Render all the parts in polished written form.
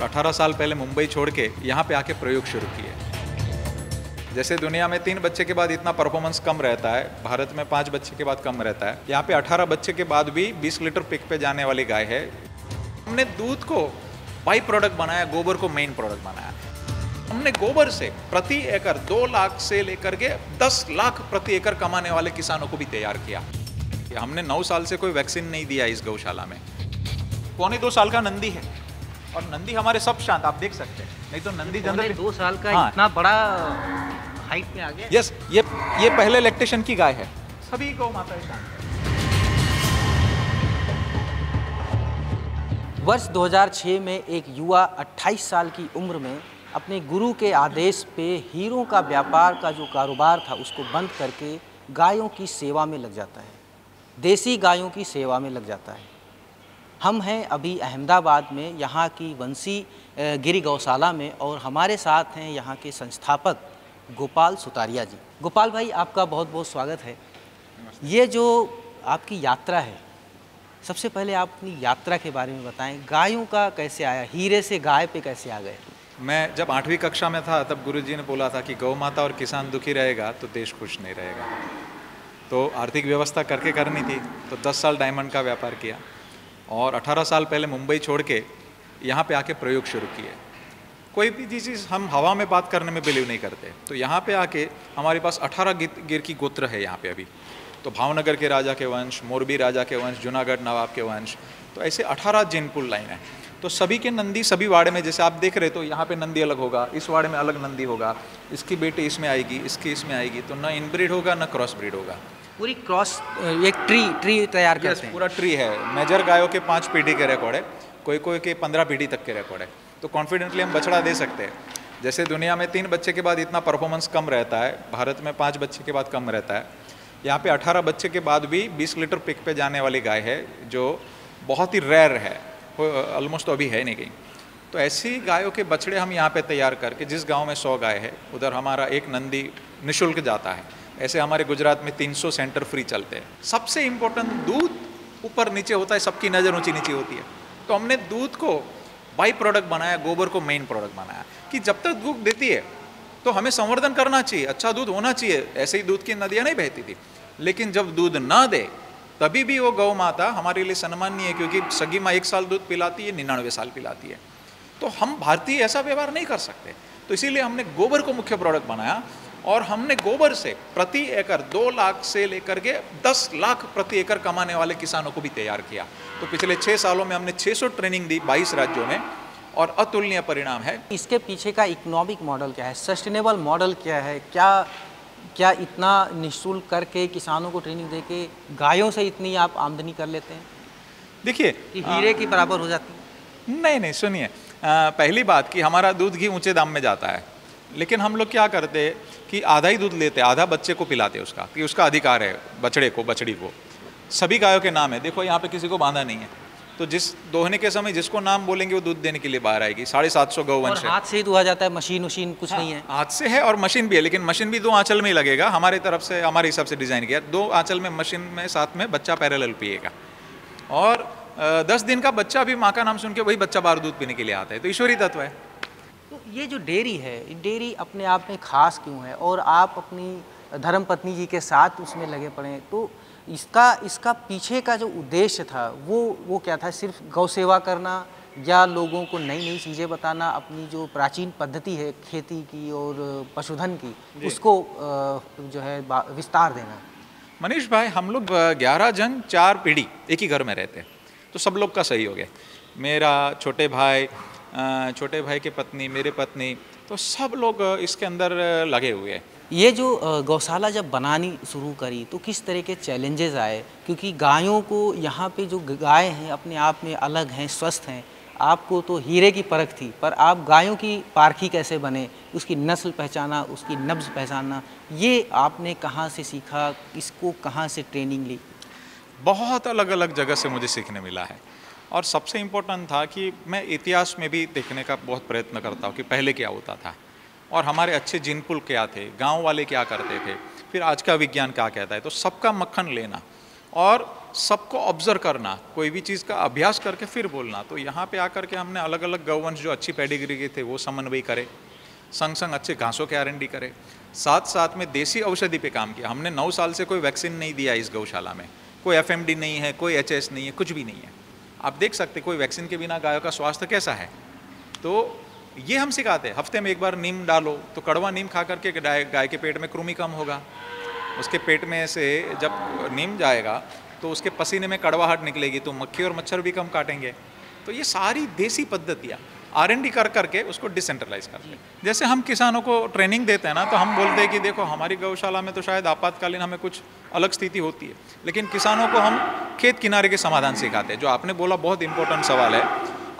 18 साल पहले मुंबई छोड़ के यहाँ पे आके प्रयोग शुरू किए। जैसे दुनिया में 3 बच्चे के बाद इतना परफॉर्मेंस कम रहता है, भारत में 5 बच्चे के बाद कम रहता है, यहाँ पे 18 बच्चे के बाद भी 20 लीटर पिक पे जाने वाली गाय है। हमने दूध को बाई प्रोडक्ट बनाया, गोबर को मेन प्रोडक्ट बनाया। हमने गोबर से प्रति एकड़ 2 लाख से लेकर के 10 लाख प्रति एकड़ कमाने वाले किसानों को भी तैयार किया। हमने 9 साल से कोई वैक्सीन नहीं दिया इस गौशाला में। 1.25 साल का नंदी है और नंदी हमारे सब शांत, आप देख सकते हैं। नहीं तो नंदी जनरली 2 साल का इतना बड़ा हाइट में आ गया। यस, ये पहले लैक्टेशन की गाय है। सभी गौ माता शांत है। वर्ष 2006 में एक युवा 28 साल की उम्र में अपने गुरु के आदेश पे हीरों का व्यापार का जो कारोबार था उसको बंद करके गायों की सेवा में लग जाता है, देसी गायों की सेवा में लग जाता है। हम हैं अभी अहमदाबाद में, यहाँ की वंशी गिरी गौशाला में, और हमारे साथ हैं यहाँ के संस्थापक गोपाल सुतारिया जी। गोपाल भाई, आपका बहुत बहुत स्वागत है। ये जो आपकी यात्रा है, सबसे पहले आप अपनी यात्रा के बारे में बताएं। गायों का कैसे आया, हीरे से गाय पे कैसे आ गए? मैं जब 8वीं कक्षा में था तब गुरुजी ने बोला था कि गौ माता और किसान दुखी रहेगा तो देश खुश नहीं रहेगा। तो आर्थिक व्यवस्था करके करनी थी, तो 10 साल डायमंड का व्यापार किया और 18 साल पहले मुंबई छोड़ के यहाँ पे आके प्रयोग शुरू किए। कोई भी चीज़ हम हवा में बात करने में बिलीव नहीं करते, तो यहाँ पे आके हमारे पास 18 गिर की गोत्र है यहाँ पे अभी। तो भावनगर के राजा के वंश, मोरबी राजा के वंश, जूनागढ़ नवाब के वंश, तो ऐसे 18 जिनपुल लाइन है। तो सभी के नंदी सभी वाड़े में, जैसे आप देख रहे, तो यहाँ पे नंदी अलग होगा, इस वाड़े में अलग नंदी होगा, इसकी बेटी इसमें आएगी, इसकी इसमें आएगी, तो न इनब्रीड होगा न क्रॉस ब्रीड होगा। पूरी क्रॉस एक ट्री तैयार करते हैं। पूरा ट्री है। मेजर गायों के 5 पीढ़ी के रिकॉर्ड है, कोई के 15 पीढ़ी तक के रिकॉर्ड है। तो कॉन्फिडेंटली हम बछड़ा दे सकते हैं। जैसे दुनिया में 3 बच्चे के बाद इतना परफॉर्मेंस कम रहता है, भारत में 5 बच्चे के बाद कम रहता है, यहाँ पे 18 बच्चे के बाद भी 20 लीटर पिक पे जाने वाली गाय है, जो बहुत ही रेयर है, ऑलमोस्ट तो अभी है नहीं कहीं। तो ऐसी गायों के बछड़े हम यहाँ पे तैयार करके, जिस गांव में 100 गाय है उधर हमारा एक नंदी निःशुल्क जाता है। ऐसे हमारे गुजरात में 300 सेंटर फ्री चलते हैं। सबसे इम्पोर्टेंट, दूध ऊपर नीचे होता है, सबकी नज़र ऊंची नीचे होती है। तो हमने दूध को बाई प्रोडक्ट बनाया, गोबर को मेन प्रोडक्ट बनाया कि जब तक दूध देती है तो हमें संवर्धन करना चाहिए, अच्छा दूध होना चाहिए। ऐसे ही दूध की नदियाँ नहीं बहती थी, लेकिन जब दूध ना दे तभी भी वो गौ माता हमारे लिए सम्माननीय है, क्योंकि सगी माँ 1 साल दूध पिलाती है, 99 साल पिलाती है। तो हम भारतीय ऐसा व्यवहार नहीं कर सकते, तो इसीलिए हमने गोबर को मुख्य प्रोडक्ट बनाया और हमने गोबर से प्रति एकड़ 2 लाख से लेकर के 10 लाख प्रति एकड़ कमाने वाले किसानों को भी तैयार किया। तो पिछले 6 सालों में हमने 600 ट्रेनिंग दी 22 राज्यों में और अतुलनीय परिणाम है। इसके पीछे का इकोनॉमिक मॉडल क्या है, सस्टेनेबल मॉडल क्या है? क्या इतना निःशुल्क करके किसानों को ट्रेनिंग देके गायों से इतनी आप आमदनी कर लेते हैं? देखिए, कि हीरे की बराबर हो जाती है? नहीं, सुनिए, पहली बात कि हमारा दूध घी ऊंचे दाम में जाता है, लेकिन हम लोग क्या करते हैं कि आधा ही दूध लेते, आधा बच्चे को पिलाते उसका, कि उसका अधिकार है, बछड़े को, बछड़ी को। सभी गायों के नाम है, देखो यहाँ पे किसी को बांधा नहीं है, तो जिस दोहने के समय जिसको नाम बोलेंगे वो दूध देने के लिए बाहर आएगी। 750 गौवंश है। हाथ से ही दुहा जाता है, मशीन कुछ नहीं है? हाथ से है और मशीन भी है, लेकिन मशीन भी 2 आंचल में ही लगेगा। हमारी तरफ से, हमारे हिसाब से डिज़ाइन किया, 2 आंचल में मशीन में, साथ में बच्चा पैरेलल पिएगा। और 10 दिन का बच्चा भी माँ का नाम सुन के वही बच्चा बाहर दूध पीने के लिए आता है। तो ईश्वरी तत्व है। तो ये जो डेयरी है, डेयरी अपने आप में खास क्यों है? और आप अपनी धर्मपत्नी जी के साथ उसमें लगे पड़े, तो इसका पीछे का जो उद्देश्य था वो क्या था? सिर्फ गौ सेवा करना या लोगों को नई नई चीज़ें बताना, अपनी जो प्राचीन पद्धति है खेती की और पशुधन की, उसको जो है विस्तार देना? मनीष भाई, हम लोग 11 जन 4 पीढ़ी एक ही घर में रहते हैं, तो सब लोग का सहयोग है। मेरा छोटे भाई के पत्नी, मेरे पत्नी, तो सब लोग इसके अंदर लगे हुए हैं। ये जो गौशाला जब बनानी शुरू करी तो किस तरह के चैलेंजेस आए? क्योंकि गायों को, यहाँ पे जो गाय हैं अपने आप में अलग हैं, स्वस्थ हैं। आपको तो हीरे की परख थी, पर आप गायों की पारखी कैसे बने? उसकी नस्ल पहचाना, उसकी नब्ज़ पहचानना, ये आपने कहाँ से सीखा? इसको कहाँ से ट्रेनिंग ली? बहुत अलग अलग जगह से मुझे सीखने मिला है। और सबसे इम्पोर्टेंट था कि मैं इतिहास में भी देखने का बहुत प्रयत्न करता हूँ कि पहले क्या होता था और हमारे अच्छे जिनपुल क्या थे, गांव वाले क्या करते थे, फिर आज का विज्ञान क्या कहता है। तो सबका मक्खन लेना और सबको ऑब्जर्व करना, कोई भी चीज़ का अभ्यास करके फिर बोलना। तो यहाँ पे आकर के हमने अलग अलग गौवंश जो अच्छी पेडिग्री के थे वो समन्वय करे, संग संग अच्छे घासों के R&D करे, साथ साथ में देसी औषधि पे काम किया। हमने 9 साल से कोई वैक्सीन नहीं दिया इस गौशाला में, कोई FMD नहीं है, कोई HS नहीं है, कुछ भी नहीं है। आप देख सकते कोई वैक्सीन के बिना गायों का स्वास्थ्य कैसा है। तो ये हम सिखाते हैं, हफ्ते में एक बार नीम डालो, तो कड़वा नीम खा करके गाय के पेट में कृमि कम होगा, उसके पेट में से जब नीम जाएगा तो उसके पसीने में कड़वाहट निकलेगी, तो मक्खी और मच्छर भी कम काटेंगे। तो ये सारी देसी पद्धतियाँ R&D कर करके उसको डिसेंट्रलाइज करते हैं। जैसे हम किसानों को ट्रेनिंग देते हैं ना, तो हम बोलते हैं कि देखो हमारी गौशाला में तो शायद आपातकालीन हमें कुछ अलग स्थिति होती है, लेकिन किसानों को हम खेत किनारे के समाधान सिखाते हैं। जो आपने बोला बहुत इंपॉर्टेंट सवाल है,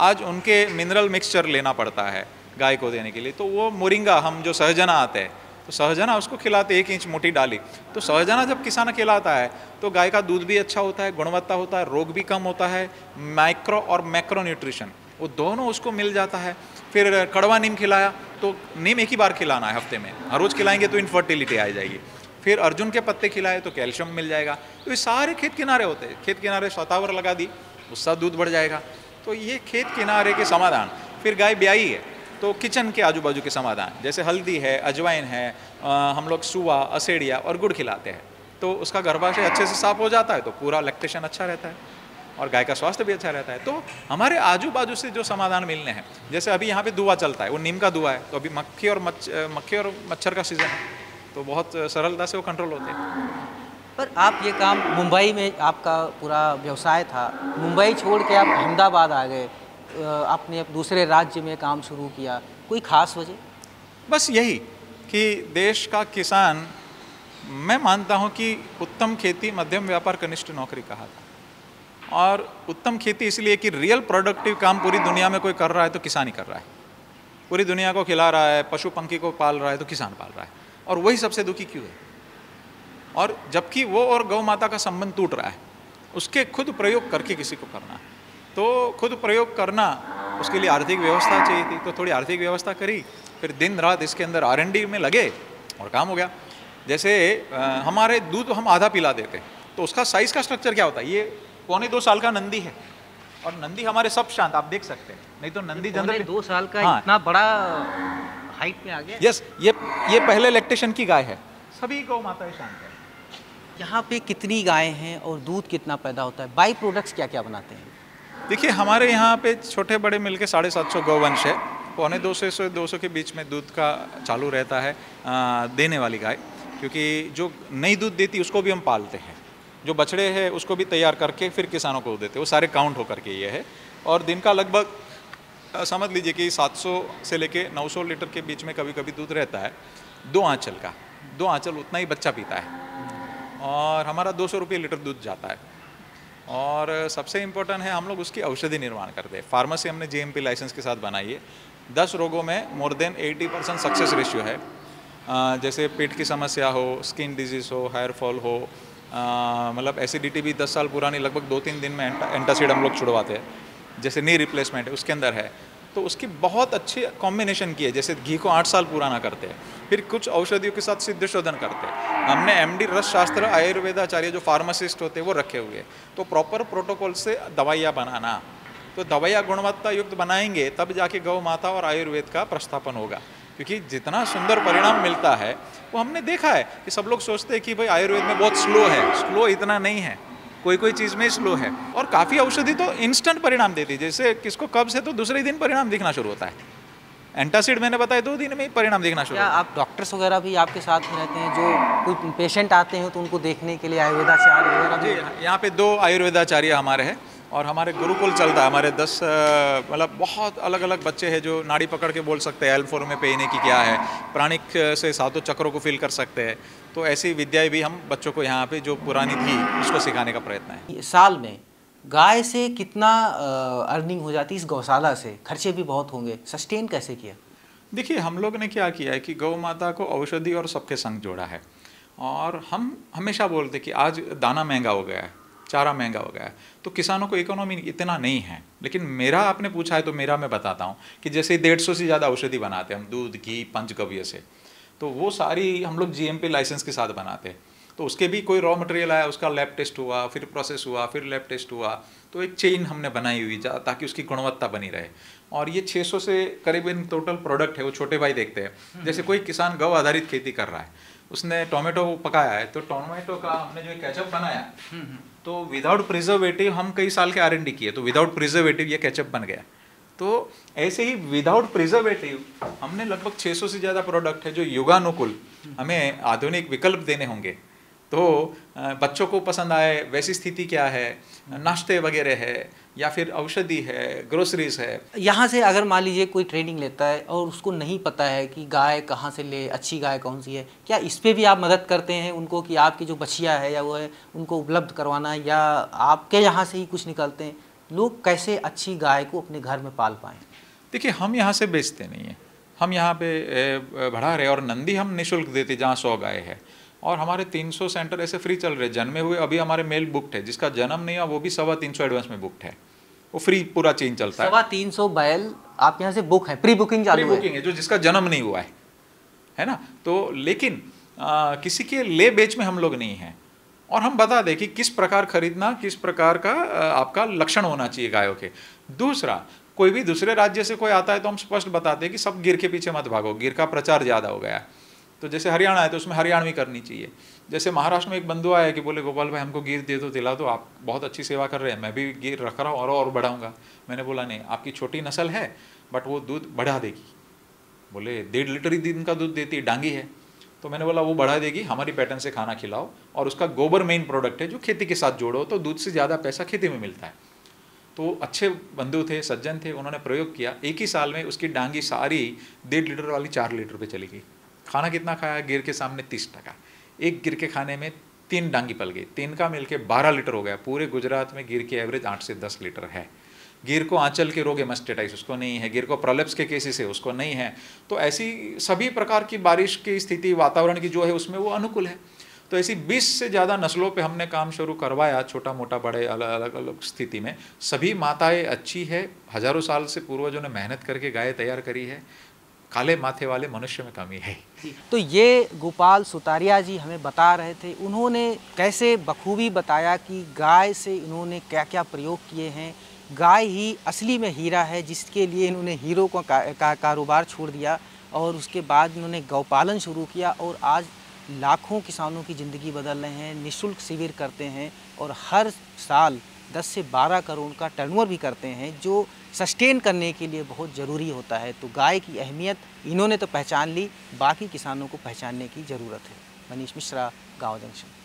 आज उनके मिनरल मिक्सचर लेना पड़ता है गाय को देने के लिए, तो वो मोरिंगा, हम जो सहजना आते हैं, तो सहजना उसको खिलाते, 1 इंच मोटी डाली, तो सहजना जब किसान खिलाता है तो गाय का दूध भी अच्छा होता है, गुणवत्ता होता है, रोग भी कम होता है, माइक्रो और मैक्रो न्यूट्रिशन वो दोनों उसको मिल जाता है। फिर कड़वा नीम खिलाया, तो नीम एक ही बार खिलाना है हफ्ते में, हर रोज़ खिलाएंगे तो इनफर्टिलिटी आ जाएगी। फिर अर्जुन के पत्ते खिलाए तो कैल्शियम मिल जाएगा। तो ये सारे खेत किनारे होते हैं, खेत किनारे शतावर लगा दी, उसका दूध बढ़ जाएगा। तो ये खेत किनारे के समाधान। फिर गाय ब्याई है तो किचन के आजू बाजू के समाधान, जैसे हल्दी है, अजवाइन है, हम लोग सुवा, असेड़िया और गुड़ खिलाते हैं, तो उसका गर्भाशय अच्छे से साफ हो जाता है, तो पूरा लैक्टेशन अच्छा रहता है और गाय का स्वास्थ्य भी अच्छा रहता है। तो हमारे आजू बाजू से जो समाधान मिलने हैं, जैसे अभी यहाँ पे दुआ चलता है, वो नीम का दुआ है, तो अभी मक्खी और मच्छर का सीज़न है, तो बहुत सरलता से वो कंट्रोल होते हैं। पर आप ये काम मुंबई में, आपका पूरा व्यवसाय था, मुंबई छोड़ के आप अहमदाबाद आ गए, आपने अब दूसरे राज्य में काम शुरू किया, कोई ख़ास वजह? बस यही कि देश का किसान, मैं मानता हूँ कि उत्तम खेती मध्यम व्यापार कनिष्ठ नौकरी कहा था। और उत्तम खेती इसलिए कि रियल प्रोडक्टिव काम पूरी दुनिया में कोई कर रहा है तो किसान ही कर रहा है। पूरी दुनिया को खिला रहा है, पशु पंखी को पाल रहा है तो किसान पाल रहा है, और वही सबसे दुखी क्यों है? और जबकि वो और गौ माता का संबंध टूट रहा है, उसके खुद प्रयोग करके किसी को करना, तो खुद प्रयोग करना, उसके लिए आर्थिक व्यवस्था चाहिए थी, तो थोड़ी आर्थिक व्यवस्था करी, फिर दिन रात इसके अंदर R&D में लगे और काम हो गया। जैसे हमारे दूध हम आधा पिला देते, तो उसका साइज़ का स्ट्रक्चर क्या होता है, ये 1.25 साल का नंदी है, और नंदी हमारे सब शांत, आप देख सकते हैं, नहीं तो नंदी जनरली 2 साल का, हाँ, इतना बड़ा हाइट में आ गया। यस, ये पहले लैक्टेशन की गाय है, सभी गौ माताएं शांत है। यहाँ पे कितनी गायें हैं और दूध कितना पैदा होता है, बाई प्रोडक्ट्स क्या क्या बनाते हैं? देखिए हमारे यहाँ पे छोटे बड़े मिलके 750 गौवंश है, 250 से 200 के बीच में दूध का चालू रहता है देने वाली गाय, क्योंकि जो नई दूध देती उसको भी हम पालते हैं, जो बछड़े हैं उसको भी तैयार करके फिर किसानों को देते हैं, वो सारे काउंट होकर के ये है। और दिन का लगभग समझ लीजिए कि 700 से लेके 900 लीटर के बीच में कभी कभी दूध रहता है। 2 आंचल का, 2 आंचल उतना ही बच्चा पीता है, और हमारा 200 रुपये लीटर दूध जाता है। और सबसे इम्पोर्टेंट है, हम लोग उसकी औषधि निर्माण करते हैं। फार्मेसी हमने GMP लाइसेंस के साथ बनाई है। 10 रोगों में मोर देन 80% सक्सेस रेशियो है। जैसे पेट की समस्या हो, स्किन डिजीज़ हो, हेयर फॉल हो, मतलब एसिडिटी भी 10 साल पुरानी, लगभग 2-3 दिन में एंटासिड हम लोग छुड़वाते हैं। जैसे नी रिप्लेसमेंट है उसके अंदर है, तो उसकी बहुत अच्छी कॉम्बिनेशन की है। जैसे घी को 8 साल पुराना करते हैं, फिर कुछ औषधियों के साथ सिद्ध शोधन करते हैं। हमने MD रस शास्त्र आयुर्वेदाचार्य जो फार्मासिस्ट होते हैं वो रखे हुए, तो प्रॉपर प्रोटोकॉल से दवाइयाँ बनाना, तो दवाइयाँ गुणवत्ता युक्त बनाएंगे तब जाके गौ माता और आयुर्वेद का प्रस्थापन होगा। क्योंकि जितना सुंदर परिणाम मिलता है वो हमने देखा है कि सब लोग सोचते हैं कि भाई आयुर्वेद में बहुत स्लो है, स्लो इतना नहीं है, कोई कोई चीज़ में स्लो है। और काफ़ी औषधि तो इंस्टेंट परिणाम देती है, जैसे किसको कब्ज है तो दूसरे ही दिन परिणाम दिखना शुरू होता है। एंटासिड मैंने बताया 2 दिन में ही परिणाम दिखना शुरू क्या होता है। आप डॉक्टर्स वगैरह भी आपके साथ में रहते हैं, जो कोई पेशेंट आते हैं तो उनको देखने के लिए आयुर्वेदाचार्य वगैरह भी? जी, यहाँ पे 2 आयुर्वेदाचार्य हमारे हैं, और हमारे गुरुकुल चलता है। हमारे 10 मतलब बहुत अलग अलग बच्चे हैं जो नाड़ी पकड़ के बोल सकते हैं L4 में पेने की क्या है, प्राणिक से 7 चक्रों को फील कर सकते हैं। तो ऐसी विद्याएं भी हम बच्चों को यहाँ पे जो पुरानी थी उसको सिखाने का प्रयत्न है। साल में गाय से कितना अर्निंग हो जाती है? इस गौशाला से खर्चे भी बहुत होंगे, सस्टेन कैसे किया? देखिए हम लोग ने क्या किया है कि गौ माता को औषधि और सबके संग जोड़ा है, और हम हमेशा बोलते कि आज दाना महंगा हो गया है, चारा महंगा हो गया है, तो किसानों को इकोनॉमी इतना नहीं है। लेकिन मेरा आपने पूछा है तो मेरा मैं बताता हूँ कि जैसे 150 से ज़्यादा औषधि बनाते हैं हम, दूध, घी, पंचगव्य से, तो वो सारी हम लोग GMP लाइसेंस के साथ बनाते हैं। तो उसके भी कोई रॉ मटेरियल आया, उसका लैब टेस्ट हुआ, फिर प्रोसेस हुआ, फिर लैब टेस्ट हुआ, तो एक चेन हमने बनाई हुई ताकि उसकी गुणवत्ता बनी रहे। और ये 600 से करीबन टोटल प्रोडक्ट है, वो छोटे भाई देखते हैं। जैसे कोई किसान गौ आधारित खेती कर रहा है, उसने टोमेटो पकाया है, तो टोमेटो का हमने जो केचप बनाया, तो विदाउट प्रिजर्वेटिव हम कई साल के R&D किए, तो विदाउट प्रिजर्वेटिव ये केचप बन गया। तो ऐसे ही विदाउट प्रिजर्वेटिव हमने लगभग 600 से ज़्यादा प्रोडक्ट है जो युगानुकूल हमें आधुनिक विकल्प देने होंगे, तो बच्चों को पसंद आए वैसी स्थिति क्या है, नाश्ते वगैरह है या फिर औषधि है, ग्रोसरीज है। यहाँ से अगर मान लीजिए कोई ट्रेनिंग लेता है और उसको नहीं पता है कि गाय कहाँ से ले, अच्छी गाय कौन सी है, क्या इस पे भी आप मदद करते हैं उनको कि आपकी जो बछिया है या वो है उनको उपलब्ध करवाना, या आपके यहाँ से ही कुछ निकलते हैं, लोग कैसे अच्छी गाय को अपने घर में पाल पाएँ? देखिए, हम यहाँ से बेचते नहीं हैं, हम यहाँ पे बढ़ा रहे, और नंदी हम निःशुल्क देते जहाँ 100 गाय है, और हमारे 300 सेंटर ऐसे फ्री चल रहे, जन्मे हुए अभी हमारे मेल बुकड है, जिसका जन्म नहीं हुआ वो भी 325 एडवांस में बुकड है, वो फ्री पूरा चेन चलता है। 325 बैल आप यहाँ से बुक है, प्री बुकिंग चालू है? प्री बुकिंग है, जो जिसका जन्म नहीं हुआ है ना। तो लेकिन किसी के ले बेच में हम लोग नहीं हैं, और हम बता दें कि किस प्रकार खरीदना, किस प्रकार का आपका लक्षण होना चाहिए गायों के। दूसरा, कोई भी दूसरे राज्य से कोई आता है तो हम स्पष्ट बताते हैं कि सब गिर के पीछे मत भागो, गिर का प्रचार ज़्यादा हो गया है। तो जैसे हरियाणा है तो उसमें हरियाणवी करनी चाहिए। जैसे महाराष्ट्र में एक बंधु आया कि बोले गोपाल भाई हमको गिर दे दो, दिला दो, आप बहुत अच्छी सेवा कर रहे हैं, मैं भी गिर रख रहा हूँ और बढ़ाऊंगा। मैंने बोला नहीं, आपकी छोटी नस्ल है बट वो दूध बढ़ा देगी। बोले 1.5 लीटर ही दिन का दूध देती है, डांगी है। तो मैंने बोला वो बढ़ा देगी, हमारी पैटर्न से खाना खिलाओ, और उसका गोबर मेन प्रोडक्ट है जो खेती के साथ जोड़ो, तो दूध से ज़्यादा पैसा खेती में मिलता है। तो अच्छे बंधु थे, सज्जन थे, उन्होंने प्रयोग किया, एक ही साल में उसकी डांगी सारी 1.5 लीटर वाली 4 लीटर पे चली गई। खाना कितना खाया? गिर के सामने 30%। एक गिर के खाने में 3 डांगी पल गई, 3 का मिलके 12 लीटर हो गया। पूरे गुजरात में गिर की एवरेज 8 से 10 लीटर है। गिर को आंचल के रोग हेमाटाइटिस उसको नहीं है, गिर को प्रोलेप्स के केसेस है उसको नहीं है। तो ऐसी सभी प्रकार की बारिश की स्थिति, वातावरण की जो है उसमें वो अनुकूल है। तो ऐसी 20 से ज़्यादा नस्लों पे हमने काम शुरू करवाया, छोटा मोटा बड़े अलग अलग स्थिति में। सभी माताएं अच्छी है, हजारों साल से पूर्वजों ने मेहनत करके गाय तैयार करी है, काले माथे वाले मनुष्य में कमी है। तो ये गोपाल सुतारिया जी हमें बता रहे थे, उन्होंने कैसे बखूबी बताया कि गाय से इन्होंने क्या क्या प्रयोग किए हैं। गाय ही असली में हीरा है, जिसके लिए इन्होंने हीरो का कारोबार छोड़ दिया, और उसके बाद इन्होंने गौपालन शुरू किया, और आज लाखों किसानों की ज़िंदगी बदल रहे हैं। निःशुल्क शिविर करते हैं और हर साल 10 से 12 करोड़ का टर्नओवर भी करते हैं, जो सस्टेन करने के लिए बहुत ज़रूरी होता है। तो गाय की अहमियत इन्होंने तो पहचान ली, बाकी किसानों को पहचानने की ज़रूरत है। मनीष मिश्रा, गाँव जंक्शन।